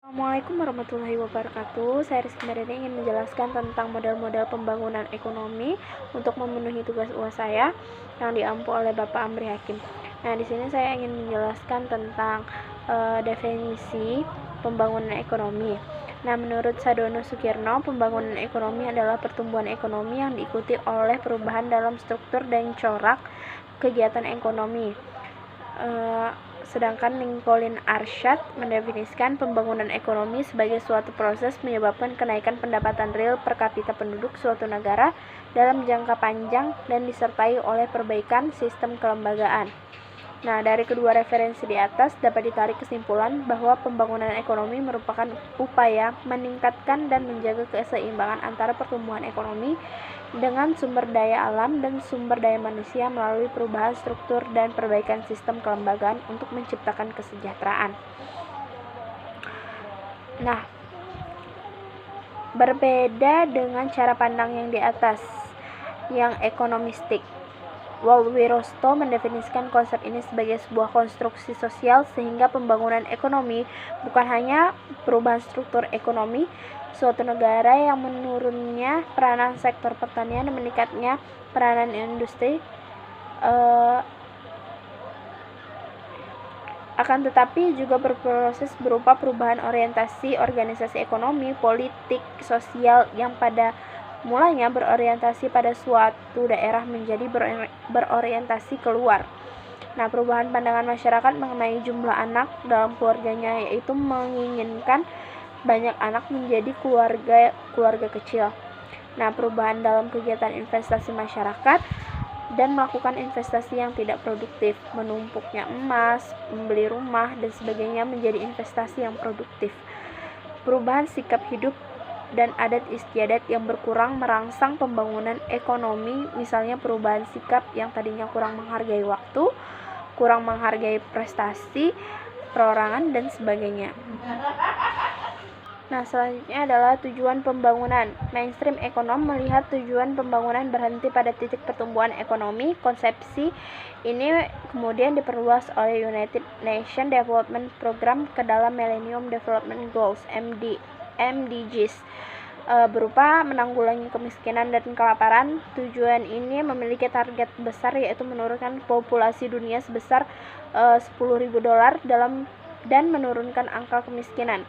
Assalamualaikum warahmatullahi wabarakatuh. Saya Rizky Maryani ingin menjelaskan tentang model-model pembangunan ekonomi untuk memenuhi tugas UAS saya yang diampu oleh Bapak Amri Hakim. Nah, di sini saya ingin menjelaskan tentang definisi pembangunan ekonomi. Nah, menurut Sadono Sukirno, pembangunan ekonomi adalah pertumbuhan ekonomi yang diikuti oleh perubahan dalam struktur dan corak kegiatan ekonomi. Sedangkan Lincoln Arshad mendefinisikan pembangunan ekonomi sebagai suatu proses menyebabkan kenaikan pendapatan real per kapita penduduk suatu negara dalam jangka panjang dan disertai oleh perbaikan sistem kelembagaan. Nah, dari kedua referensi di atas dapat ditarik kesimpulan bahwa pembangunan ekonomi merupakan upaya meningkatkan dan menjaga keseimbangan antara pertumbuhan ekonomi dengan sumber daya alam dan sumber daya manusia melalui perubahan struktur dan perbaikan sistem kelembagaan untuk menciptakan kesejahteraan. Nah, berbeda dengan cara pandang yang di atas, yang ekonomistik. Walwirosto mendefinisikan konsep ini sebagai sebuah konstruksi sosial sehingga pembangunan ekonomi bukan hanya perubahan struktur ekonomi suatu negara yang menurunnya peranan sektor pertanian dan meningkatnya peranan industri, akan tetapi juga berproses berupa perubahan orientasi organisasi ekonomi, politik, sosial yang pada mulanya berorientasi pada suatu daerah menjadi berorientasi keluar. Nah, perubahan pandangan masyarakat mengenai jumlah anak dalam keluarganya, yaitu menginginkan banyak anak menjadi keluarga kecil. Nah, perubahan dalam kegiatan investasi masyarakat dan melakukan investasi yang tidak produktif, menumpuknya emas, membeli rumah, dan sebagainya menjadi investasi yang produktif. Perubahan sikap hidup dan adat istiadat yang berkurang merangsang pembangunan ekonomi, misalnya perubahan sikap yang tadinya kurang menghargai waktu, kurang menghargai prestasi, perorangan, dan sebagainya. Nah, selanjutnya adalah tujuan pembangunan. Mainstream ekonom melihat tujuan pembangunan berhenti pada titik pertumbuhan ekonomi. Konsepsi ini kemudian diperluas oleh United Nations Development Program ke dalam Millennium Development Goals MDGs, berupa menanggulangi kemiskinan dan kelaparan. Tujuan ini memiliki target besar, yaitu menurunkan populasi dunia sebesar $10.000 dan menurunkan angka kemiskinan.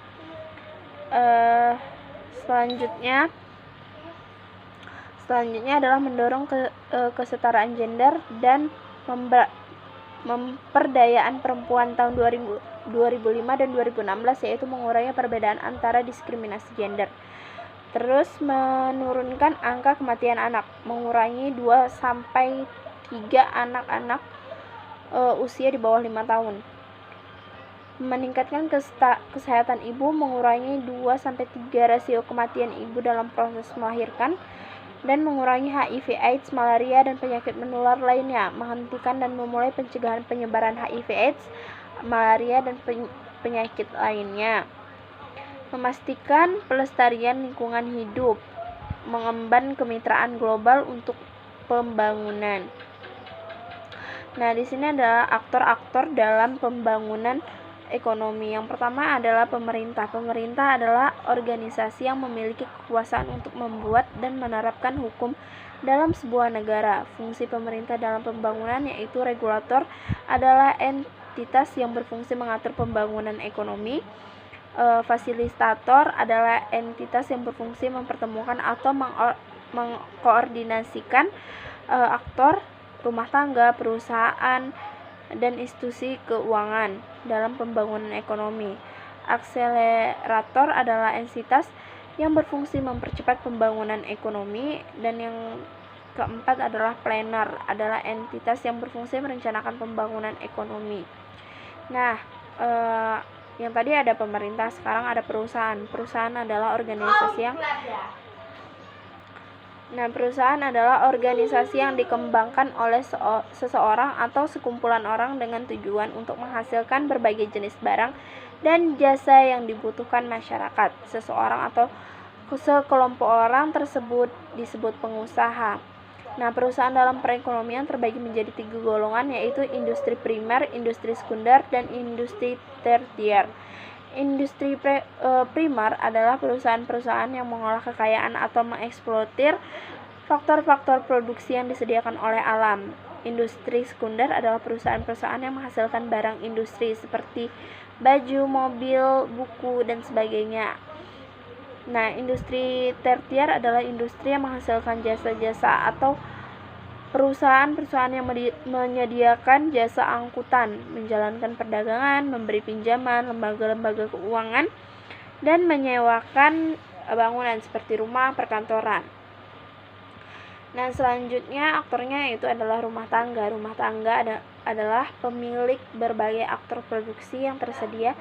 Selanjutnya adalah mendorong kesetaraan gender dan memperdayaan perempuan tahun 2005 dan 2016, yaitu mengurangi perbedaan antara diskriminasi gender. Terus menurunkan angka kematian anak, mengurangi 2-3 anak-anak usia di bawah 5 tahun. Meningkatkan kesehatan ibu, mengurangi 2-3 rasio kematian ibu dalam proses melahirkan, dan mengurangi HIV, AIDS, malaria, dan penyakit menular lainnya, menghentikan dan memulai pencegahan penyebaran HIV, AIDS, malaria, dan penyakit lainnya, memastikan pelestarian lingkungan hidup, mengemban kemitraan global untuk pembangunan. Nah, di sini adalah aktor-aktor dalam pembangunan ekonomi. Yang pertama adalah pemerintah. Pemerintah adalah organisasi yang memiliki kekuasaan untuk membuat dan menerapkan hukum dalam sebuah negara. Fungsi pemerintah dalam pembangunan yaitu regulator adalah entitas yang berfungsi mengatur pembangunan ekonomi. Fasilitator adalah entitas yang berfungsi mempertemukan atau mengkoordinasikan aktor rumah tangga, perusahaan, dan institusi keuangan dalam pembangunan ekonomi. Akselerator adalah entitas yang berfungsi mempercepat pembangunan ekonomi. Dan yang keempat adalah planner, adalah entitas yang berfungsi merencanakan pembangunan ekonomi. Nah, yang tadi ada pemerintah, sekarang ada perusahaan. Perusahaan adalah organisasi yang dikembangkan oleh seseorang atau sekumpulan orang dengan tujuan untuk menghasilkan berbagai jenis barang dan jasa yang dibutuhkan masyarakat. Seseorang atau sekelompok orang tersebut disebut pengusaha. Nah, perusahaan dalam perekonomian terbagi menjadi 3 golongan, yaitu industri primer, industri sekunder, dan industri tersier. Primer adalah perusahaan-perusahaan yang mengolah kekayaan atau mengeksploitir faktor-faktor produksi yang disediakan oleh alam. Industri sekunder adalah perusahaan-perusahaan yang menghasilkan barang industri seperti baju, mobil, buku, dan sebagainya. Nah, industri tersier adalah industri yang menghasilkan jasa-jasa atau perusahaan-perusahaan yang menyediakan jasa angkutan, menjalankan perdagangan, memberi pinjaman, lembaga-lembaga keuangan, dan menyewakan bangunan seperti rumah, perkantoran. Nah, selanjutnya aktornya yaitu adalah rumah tangga. Rumah tangga adalah pemilik berbagai aktor produksi yang tersedia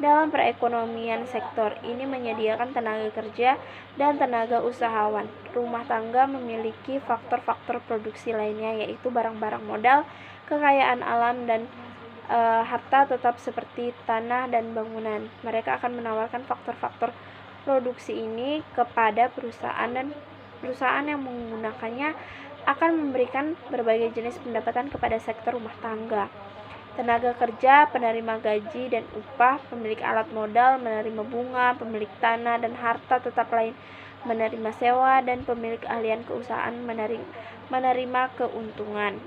dalam perekonomian sektor. Ini menyediakan tenaga kerja dan tenaga usahawan. Rumah tangga memiliki faktor-faktor produksi lainnya yaitu barang-barang modal, kekayaan alam, dan harta tetap seperti tanah dan bangunan. Mereka akan menawarkan faktor-faktor produksi ini kepada perusahaan dan perusahaan yang menggunakannya akan memberikan berbagai jenis pendapatan kepada sektor rumah tangga. Tenaga kerja, penerima gaji dan upah, pemilik alat modal, menerima bunga, pemilik tanah dan harta tetap lain, menerima sewa, dan pemilik keahlian keusahaan menerima keuntungan.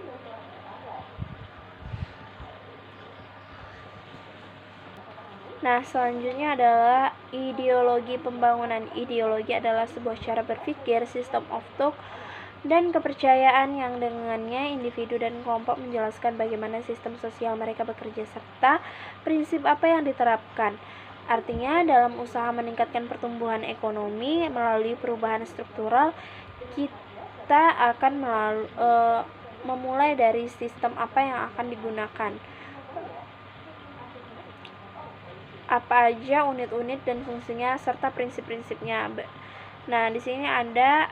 Nah, selanjutnya adalah ideologi pembangunan. Ideologi adalah sebuah cara berpikir, system of thought, dan kepercayaan yang dengannya individu dan kelompok menjelaskan bagaimana sistem sosial mereka bekerja serta prinsip apa yang diterapkan. Artinya, dalam usaha meningkatkan pertumbuhan ekonomi melalui perubahan struktural, kita akan memulai dari sistem apa yang akan digunakan. Apa aja unit-unit dan fungsinya serta prinsip-prinsipnya. Nah, di sini ada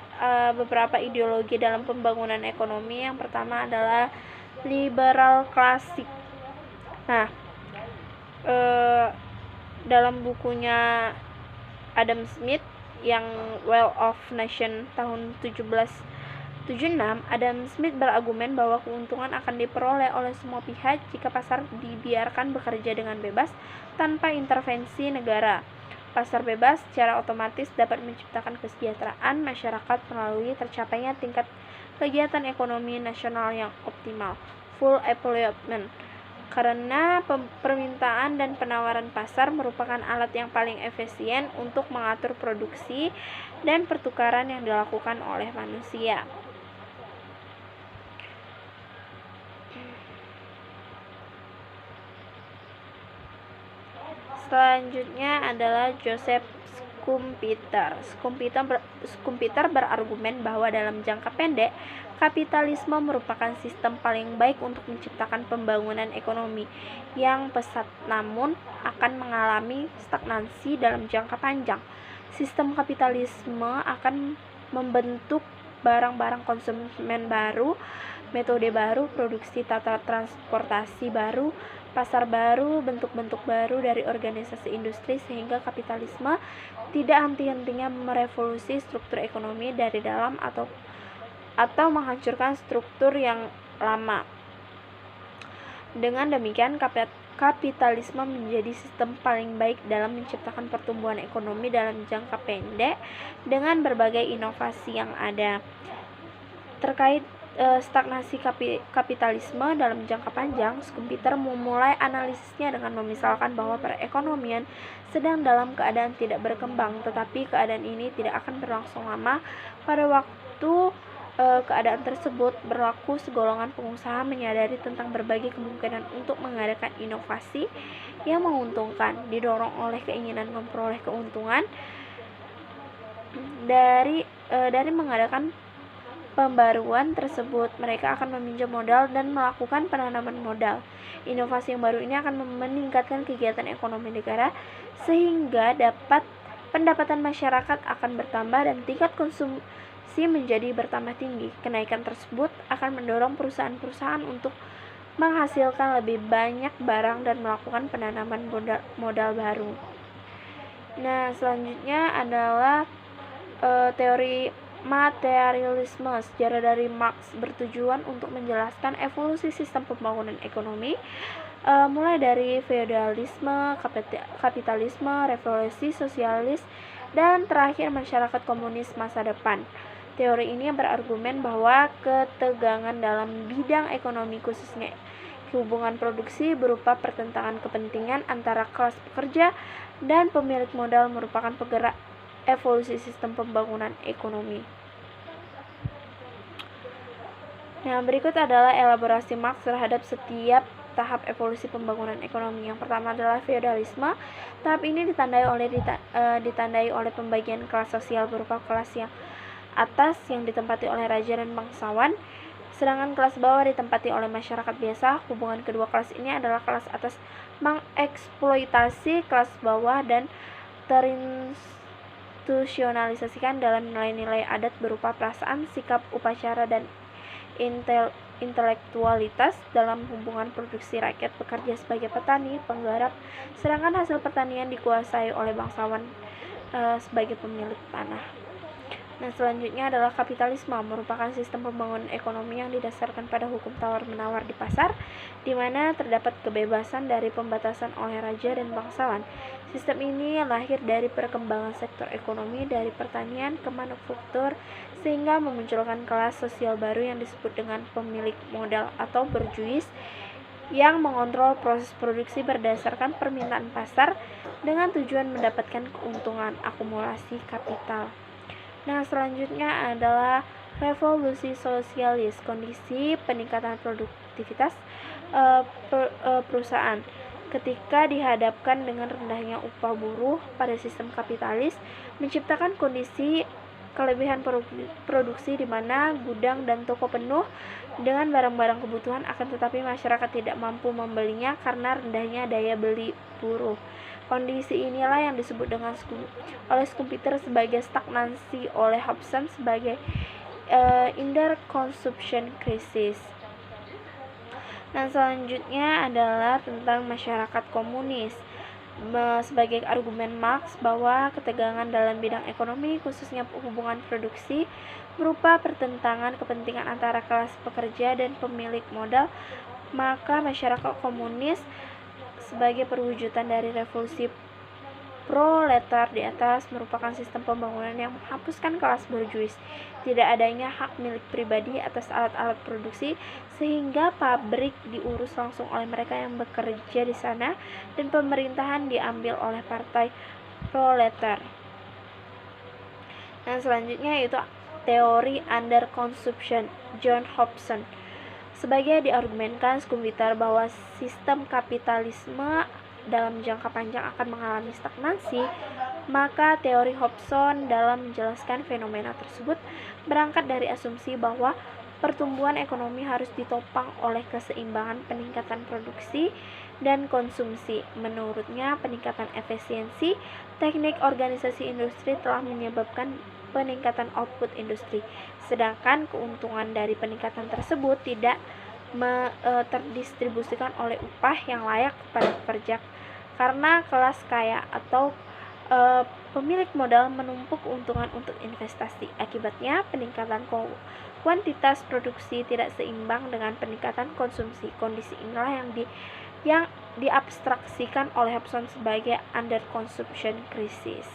beberapa ideologi dalam pembangunan ekonomi. Yang pertama adalah liberal klasik. Nah, dalam bukunya Adam Smith yang Wealth of Nation tahun 1776, Adam Smith berargumen bahwa keuntungan akan diperoleh oleh semua pihak jika pasar dibiarkan bekerja dengan bebas tanpa intervensi negara. Pasar bebas secara otomatis dapat menciptakan kesejahteraan masyarakat melalui tercapainya tingkat kegiatan ekonomi nasional yang optimal, full employment. Karena permintaan dan penawaran pasar merupakan alat yang paling efisien untuk mengatur produksi dan pertukaran yang dilakukan oleh manusia. Selanjutnya adalah Joseph Schumpeter berargumen bahwa dalam jangka pendek, kapitalisme merupakan sistem paling baik untuk menciptakan pembangunan ekonomi yang pesat namun akan mengalami stagnansi dalam jangka panjang. Sistem kapitalisme akan membentuk barang-barang konsumen baru, metode baru, produksi tata transportasi baru, pasar baru, bentuk-bentuk baru dari organisasi industri sehingga kapitalisme tidak henti-hentinya merevolusi struktur ekonomi dari dalam atau menghancurkan struktur yang lama. Dengan demikian, kapitalisme menjadi sistem paling baik dalam menciptakan pertumbuhan ekonomi dalam jangka pendek dengan berbagai inovasi yang ada. Terkait stagnasi kapitalisme dalam jangka panjang, Schumpeter memulai analisisnya dengan memisalkan bahwa perekonomian sedang dalam keadaan tidak berkembang, tetapi keadaan ini tidak akan berlangsung lama. Pada waktu keadaan tersebut berlaku, segolongan pengusaha menyadari tentang berbagai kemungkinan untuk mengadakan inovasi yang menguntungkan, didorong oleh keinginan memperoleh keuntungan dari mengadakan pembaruan tersebut. Mereka akan meminjam modal dan melakukan penanaman modal. Inovasi yang baru ini akan meningkatkan kegiatan ekonomi negara sehingga pendapatan masyarakat akan bertambah dan tingkat konsumsi menjadi bertambah tinggi. Kenaikan tersebut akan mendorong perusahaan-perusahaan untuk menghasilkan lebih banyak barang dan melakukan penanaman modal baru. Nah, selanjutnya adalah teori materialisme. Sejarah dari Marx bertujuan untuk menjelaskan evolusi sistem pembangunan ekonomi mulai dari feodalisme, kapitalisme, revolusi sosialis, dan terakhir masyarakat komunis masa depan. Teori ini berargumen bahwa ketegangan dalam bidang ekonomi, khususnya hubungan produksi, berupa pertentangan kepentingan antara kelas pekerja dan pemilik modal, merupakan penggerak evolusi sistem pembangunan ekonomi. Nah, berikut adalah elaborasi Marx terhadap setiap tahap evolusi pembangunan ekonomi. Yang pertama adalah feodalisme. Tahap ini ditandai oleh pembagian kelas sosial berupa kelas yang atas yang ditempati oleh raja dan bangsawan, sedangkan kelas bawah ditempati oleh masyarakat biasa. Hubungan kedua kelas ini adalah kelas atas mengeksploitasi kelas bawah dan terinstitusionalisasikan dalam nilai-nilai adat berupa perasaan, sikap, upacara, dan intelektualitas dalam hubungan produksi. Rakyat bekerja sebagai petani, penggarap, sedangkan hasil pertanian dikuasai oleh bangsawan sebagai pemilik tanah. Nah, selanjutnya adalah kapitalisme, merupakan sistem pembangunan ekonomi yang didasarkan pada hukum tawar-menawar di pasar, di mana terdapat kebebasan dari pembatasan oleh raja dan bangsawan. Sistem ini lahir dari perkembangan sektor ekonomi dari pertanian ke manufaktur, sehingga memunculkan kelas sosial baru yang disebut dengan pemilik modal atau bourgeois, yang mengontrol proses produksi berdasarkan permintaan pasar dengan tujuan mendapatkan keuntungan akumulasi kapital. Nah, selanjutnya adalah revolusi sosialis, kondisi peningkatan produktivitas perusahaan. Ketika dihadapkan dengan rendahnya upah buruh pada sistem kapitalis, menciptakan kondisi kelebihan produksi di mana gudang dan toko penuh dengan barang-barang kebutuhan, akan tetapi masyarakat tidak mampu membelinya karena rendahnya daya beli buruh. Kondisi inilah yang disebut dengan oleh Schumpeter sebagai stagnansi, oleh Hobson sebagai under consumption crisis. Nah, selanjutnya adalah tentang masyarakat komunis. Sebagai argumen Marx bahwa ketegangan dalam bidang ekonomi, khususnya hubungan produksi, berupa pertentangan kepentingan antara kelas pekerja dan pemilik modal, maka masyarakat komunis sebagai perwujudan dari revolusi proletar di atas merupakan sistem pembangunan yang menghapuskan kelas bourgeois, tidak adanya hak milik pribadi atas alat-alat produksi, sehingga pabrik diurus langsung oleh mereka yang bekerja di sana dan pemerintahan diambil oleh partai proletar. Nah, selanjutnya yaitu teori under consumption, John Hobson. Sebagai diargumenkan Schumpeter bahwa sistem kapitalisme dalam jangka panjang akan mengalami stagnasi, maka teori Hobson dalam menjelaskan fenomena tersebut berangkat dari asumsi bahwa pertumbuhan ekonomi harus ditopang oleh keseimbangan peningkatan produksi dan konsumsi. Menurutnya, peningkatan efisiensi teknik organisasi industri telah menyebabkan peningkatan output industri, sedangkan keuntungan dari peningkatan tersebut tidak terdistribusikan oleh upah yang layak kepada pekerja, karena kelas kaya atau pemilik modal menumpuk keuntungan untuk investasi. Akibatnya, peningkatan kuantitas produksi tidak seimbang dengan peningkatan konsumsi. Kondisi inilah yang diabstraksikan oleh Hobson sebagai under consumption crisis.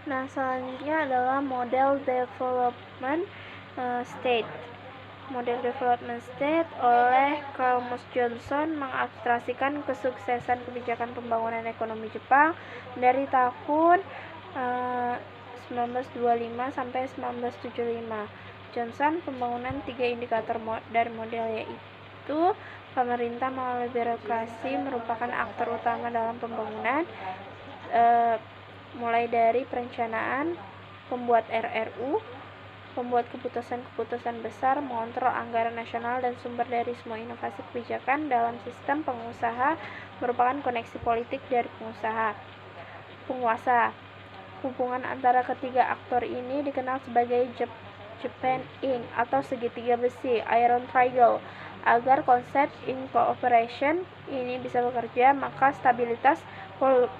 Nah, selanjutnya adalah model development state. Model development state oleh Claude Johnson mengabstraksikan kesuksesan kebijakan pembangunan ekonomi Jepang dari tahun 1925 sampai 1975. Johnson pembangunan 3 indikator dari model, yaitu pemerintah melalui birokrasi merupakan aktor utama dalam pembangunan, mulai dari perencanaan, pembuat RRU, pembuat keputusan-keputusan besar, mengontrol anggaran nasional dan sumber dari semua inovasi kebijakan dalam sistem pengusaha, merupakan koneksi politik dari penguasa. Hubungan antara ketiga aktor ini dikenal sebagai Japan Inc. atau segitiga besi, Iron Triangle. Agar konsep in cooperation ini bisa bekerja, maka stabilitas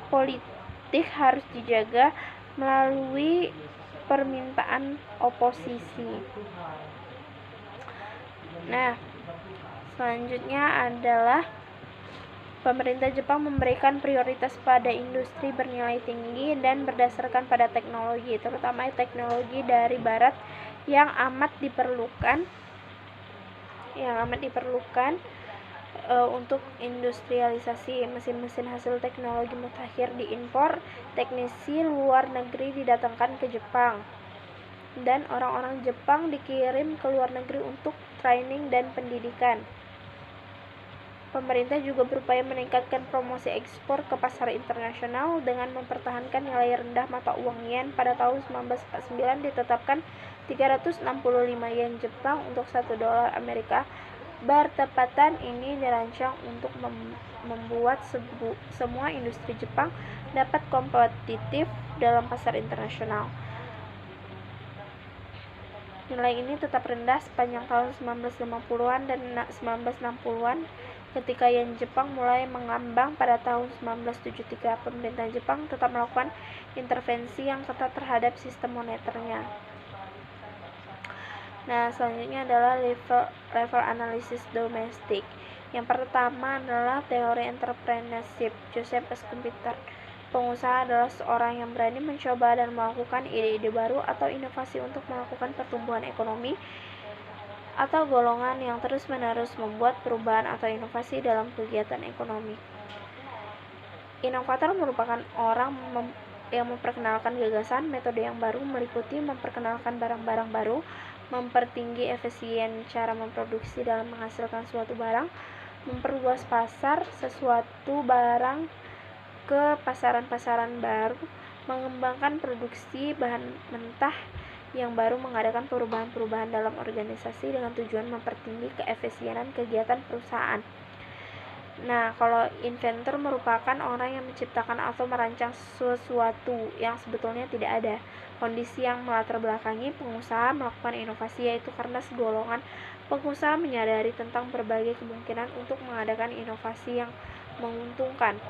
politik harus dijaga melalui permintaan oposisi. Nah, Selanjutnya adalah pemerintah Jepang memberikan prioritas pada industri bernilai tinggi dan berdasarkan pada teknologi, terutama teknologi dari barat yang amat diperlukan untuk industrialisasi. Mesin-mesin hasil teknologi mutakhir diimpor, teknisi luar negeri didatangkan ke Jepang, dan orang-orang Jepang dikirim ke luar negeri untuk training dan pendidikan. Pemerintah juga berupaya meningkatkan promosi ekspor ke pasar internasional dengan mempertahankan nilai rendah mata uang yen. Pada tahun 1949 ditetapkan 365 yen Jepang untuk 1 dolar Amerika. Bertepatan ini dirancang untuk membuat semua industri Jepang dapat kompetitif dalam pasar internasional. Nilai ini tetap rendah sepanjang tahun 1950-an dan 1960-an ketika yen Jepang mulai mengambang pada tahun 1973. Pemerintah Jepang tetap melakukan intervensi yang ketat terhadap sistem moneternya. Nah, selanjutnya adalah level analisis domestik. Yang pertama adalah teori entrepreneurship. Joseph S. Schumpeter. Pengusaha adalah seorang yang berani mencoba dan melakukan ide-ide baru atau inovasi untuk melakukan pertumbuhan ekonomi, atau golongan yang terus-menerus membuat perubahan atau inovasi dalam kegiatan ekonomi. Inovator merupakan orang yang memperkenalkan gagasan, metode yang baru, meliputi memperkenalkan barang-barang baru, mempertinggi efisien cara memproduksi dalam menghasilkan suatu barang, memperluas pasar sesuatu barang ke pasaran-pasaran baru, mengembangkan produksi bahan mentah yang baru, mengadakan perubahan-perubahan dalam organisasi dengan tujuan mempertinggi keefisienan kegiatan perusahaan. Nah, kalau inventor merupakan orang yang menciptakan atau merancang sesuatu yang sebetulnya tidak ada. Kondisi yang melatar belakangi pengusaha melakukan inovasi yaitu karena segolongan pengusaha menyadari tentang berbagai kemungkinan untuk mengadakan inovasi yang menguntungkan.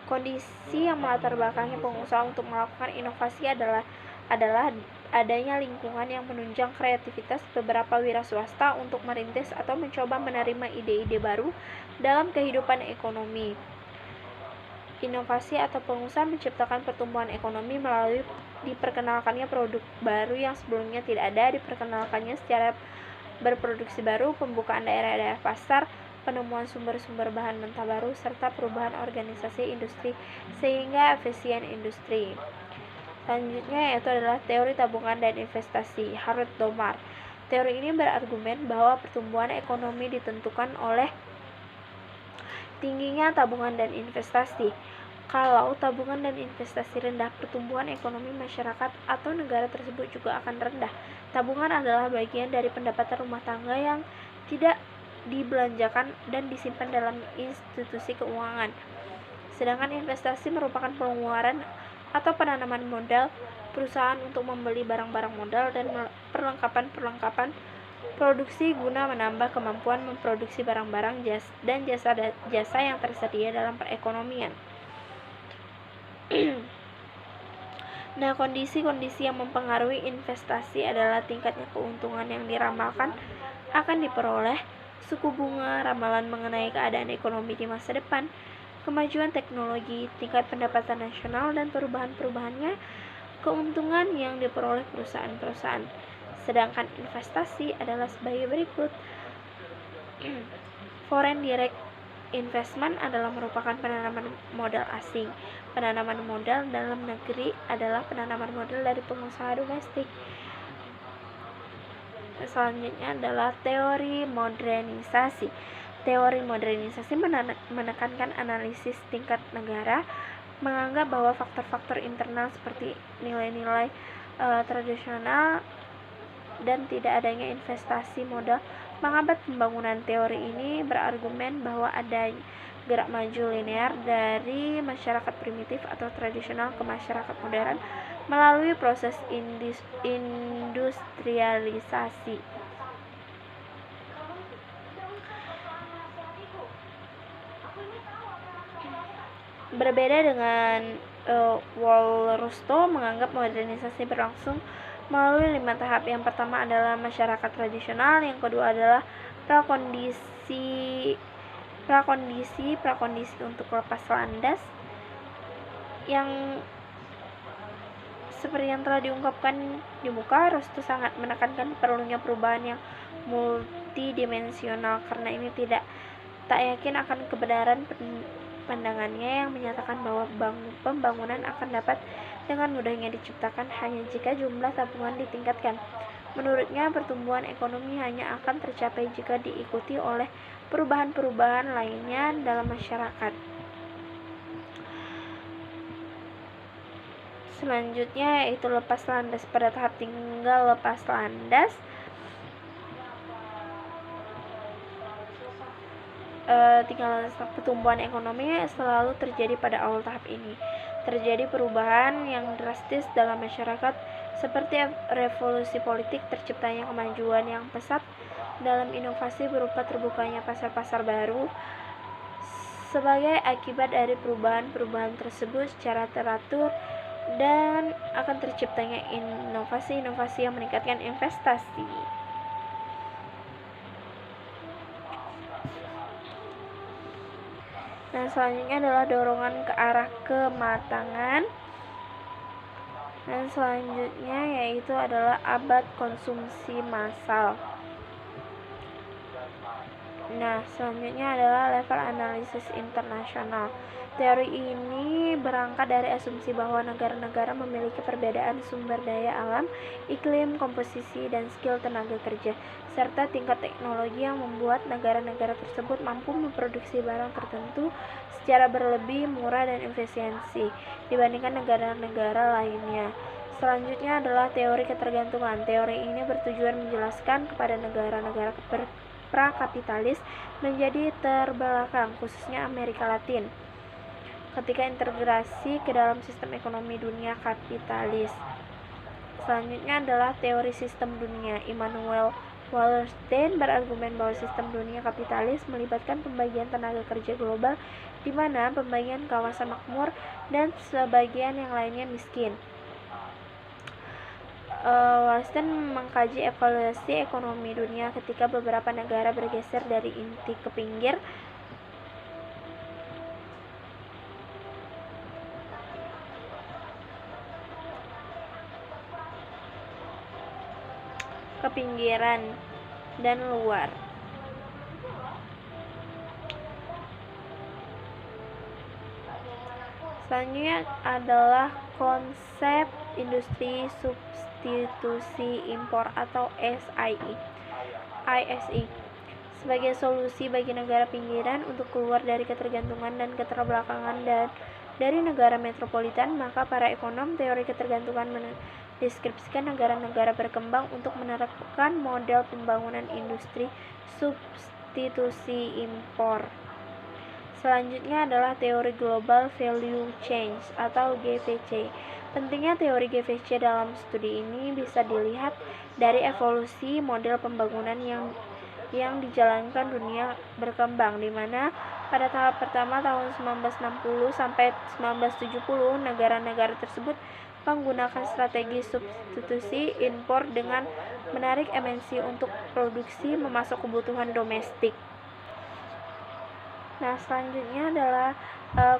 Kondisi yang melatar belakangi pengusaha untuk melakukan inovasi adalah adanya lingkungan yang menunjang kreativitas beberapa wira swasta untuk merintis atau mencoba menerima ide-ide baru dalam kehidupan ekonomi. Inovasi atau pengusaha menciptakan pertumbuhan ekonomi melalui diperkenalkannya produk baru yang sebelumnya tidak ada, diperkenalkannya secara berproduksi baru, pembukaan daerah-daerah pasar, penemuan sumber-sumber bahan mentah baru, serta perubahan organisasi industri sehingga efisien industri. Selanjutnya yaitu adalah teori tabungan dan investasi, Harold Domar. Teori ini berargumen bahwa pertumbuhan ekonomi ditentukan oleh tingginya tabungan dan investasi. Kalau tabungan dan investasi rendah, pertumbuhan ekonomi masyarakat atau negara tersebut juga akan rendah. Tabungan adalah bagian dari pendapatan rumah tangga yang tidak dibelanjakan dan disimpan dalam institusi keuangan. Sedangkan investasi merupakan pengeluaran atau penanaman modal perusahaan untuk membeli barang-barang modal dan perlengkapan produksi guna menambah kemampuan memproduksi barang-barang dan jasa yang tersedia dalam perekonomian. Nah, kondisi-kondisi yang mempengaruhi investasi adalah tingkatnya keuntungan yang diramalkan akan diperoleh, suku bunga, ramalan mengenai keadaan ekonomi di masa depan, kemajuan teknologi, tingkat pendapatan nasional, dan perubahan-perubahannya, keuntungan yang diperoleh perusahaan-perusahaan. Sedangkan investasi adalah sebagai berikut. Foreign direct investment adalah merupakan penanaman modal asing. Penanaman modal dalam negeri adalah penanaman modal dari pengusaha domestik. Selanjutnya adalah teori modernisasi. Teori modernisasi menekankan analisis tingkat negara, menganggap bahwa faktor-faktor internal seperti nilai-nilai tradisional dan tidak adanya investasi modal menghambat pembangunan. Teori ini berargumen bahwa ada gerak maju linear dari masyarakat primitif atau tradisional ke masyarakat modern melalui proses industrialisasi. Berbeda dengan Wallerstein menganggap modernisasi berlangsung melalui 5 tahap. Yang pertama adalah masyarakat tradisional, yang kedua adalah prakondisi untuk lepas landas yang seperti yang telah diungkapkan di muka, Rostu sangat menekankan perlunya perubahan yang multidimensional karena ini tak yakin akan kebenaran pandangannya yang menyatakan bahwa pembangunan akan dapat dengan mudahnya diciptakan hanya jika jumlah tabungan ditingkatkan. Menurutnya, pertumbuhan ekonomi hanya akan tercapai jika diikuti oleh perubahan-perubahan lainnya dalam masyarakat. Selanjutnya yaitu lepas landas. Pada tahap tinggal lepas landas, pertumbuhan ekonomi selalu terjadi pada awal tahap ini. Terjadi perubahan yang drastis dalam masyarakat seperti revolusi politik, terciptanya kemajuan yang pesat dalam inovasi berupa terbukanya pasar-pasar baru. Sebagai akibat dari perubahan-perubahan tersebut secara teratur dan akan terciptanya inovasi-inovasi yang meningkatkan investasi. Nah, selanjutnya adalah dorongan ke arah kematangan. Dan selanjutnya yaitu adalah abad konsumsi massal. Nah, selanjutnya adalah level analisis internasional. Teori ini berangkat dari asumsi bahwa negara-negara memiliki perbedaan sumber daya alam, iklim, komposisi, dan skill tenaga kerja, serta tingkat teknologi yang membuat negara-negara tersebut mampu memproduksi barang tertentu secara berlebih, murah, dan efisiensi dibandingkan negara-negara lainnya. Selanjutnya adalah teori ketergantungan. Teori ini bertujuan menjelaskan kepada negara-negara prakapitalis menjadi terbelakang, khususnya Amerika Latin, ketika integrasi ke dalam sistem ekonomi dunia kapitalis. Selanjutnya adalah teori sistem dunia. Immanuel Wallerstein berargumen bahwa sistem dunia kapitalis melibatkan pembagian tenaga kerja global di mana pembagian kawasan makmur dan sebagian yang lainnya miskin. Wallerstein mengkaji evaluasi ekonomi dunia ketika beberapa negara bergeser dari inti ke pinggir. Kepinggiran dan luar. Selanjutnya adalah konsep industri substitusi impor atau ISI sebagai solusi bagi negara pinggiran untuk keluar dari ketergantungan dan keterbelakangan dari negara metropolitan. Maka para ekonom teori ketergantungan mendeskripsikan negara-negara berkembang untuk menerapkan model pembangunan industri substitusi impor. Selanjutnya adalah teori Global Value Chain atau GVC. Pentingnya teori GVC dalam studi ini bisa dilihat dari evolusi model pembangunan yang dijalankan dunia berkembang, di mana pada tahap pertama tahun 1960 sampai 1970 negara-negara tersebut menggunakan strategi substitusi impor dengan menarik MNC untuk produksi memasok kebutuhan domestik. Nah, selanjutnya adalah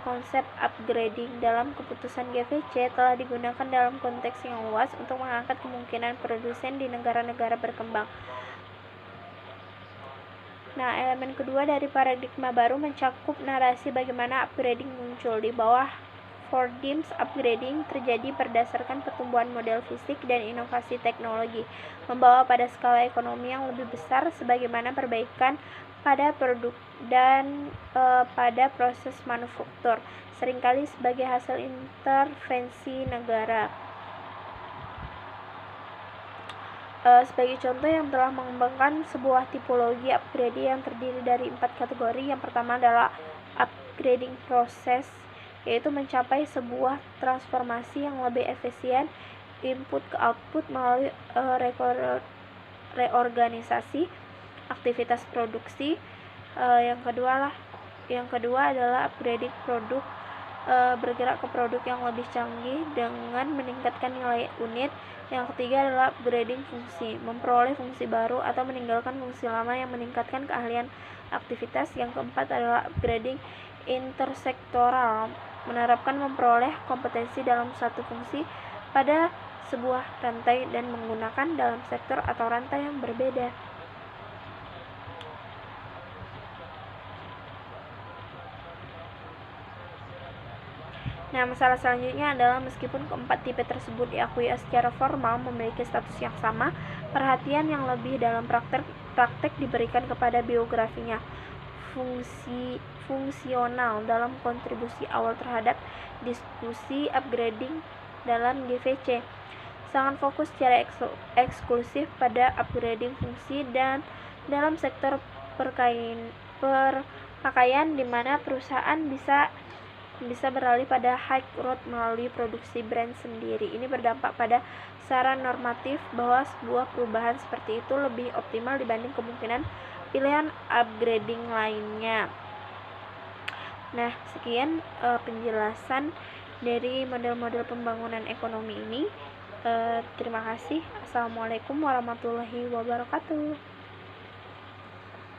konsep upgrading. Dalam keputusan GVC telah digunakan dalam konteks yang luas untuk mengangkat kemungkinan produsen di negara-negara berkembang. Nah, elemen kedua dari paradigma baru mencakup narasi bagaimana upgrading muncul. Di bawah paradigma upgrading terjadi berdasarkan pertumbuhan model fisik dan inovasi teknologi, membawa pada skala ekonomi yang lebih besar sebagaimana perbaikan pada produk dan pada proses manufaktur, seringkali sebagai hasil intervensi negara. Sebagai contoh yang telah mengembangkan sebuah tipologi upgrading yang terdiri dari 4 kategori. Yang pertama adalah upgrading proses, yaitu mencapai sebuah transformasi yang lebih efisien input ke output melalui reorganisasi aktivitas produksi. Yang kedua adalah upgrading produk, bergerak ke produk yang lebih canggih dengan meningkatkan nilai unit. Yang ketiga adalah upgrading fungsi, memperoleh fungsi baru atau meninggalkan fungsi lama yang meningkatkan keahlian aktivitas. Yang keempat adalah upgrading intersektoral, menerapkan memperoleh kompetensi dalam satu fungsi pada sebuah rantai dan menggunakan dalam sektor atau rantai yang berbeda. Nah, masalah selanjutnya adalah meskipun keempat tipe tersebut diakui secara formal memiliki status yang sama, perhatian yang lebih dalam praktek diberikan kepada biografinya. Fungsional dalam kontribusi awal terhadap diskusi upgrading dalam GVC. Sangat fokus secara eksklusif pada upgrading fungsi dan dalam sektor perpakaian di mana perusahaan bisa beralih pada high growth melalui produksi brand sendiri. Ini berdampak pada saran normatif bahwa sebuah perubahan seperti itu lebih optimal dibanding kemungkinan pilihan upgrading lainnya. Nah, sekian penjelasan dari model-model pembangunan ekonomi ini. Terima kasih. Assalamualaikum warahmatullahi wabarakatuh.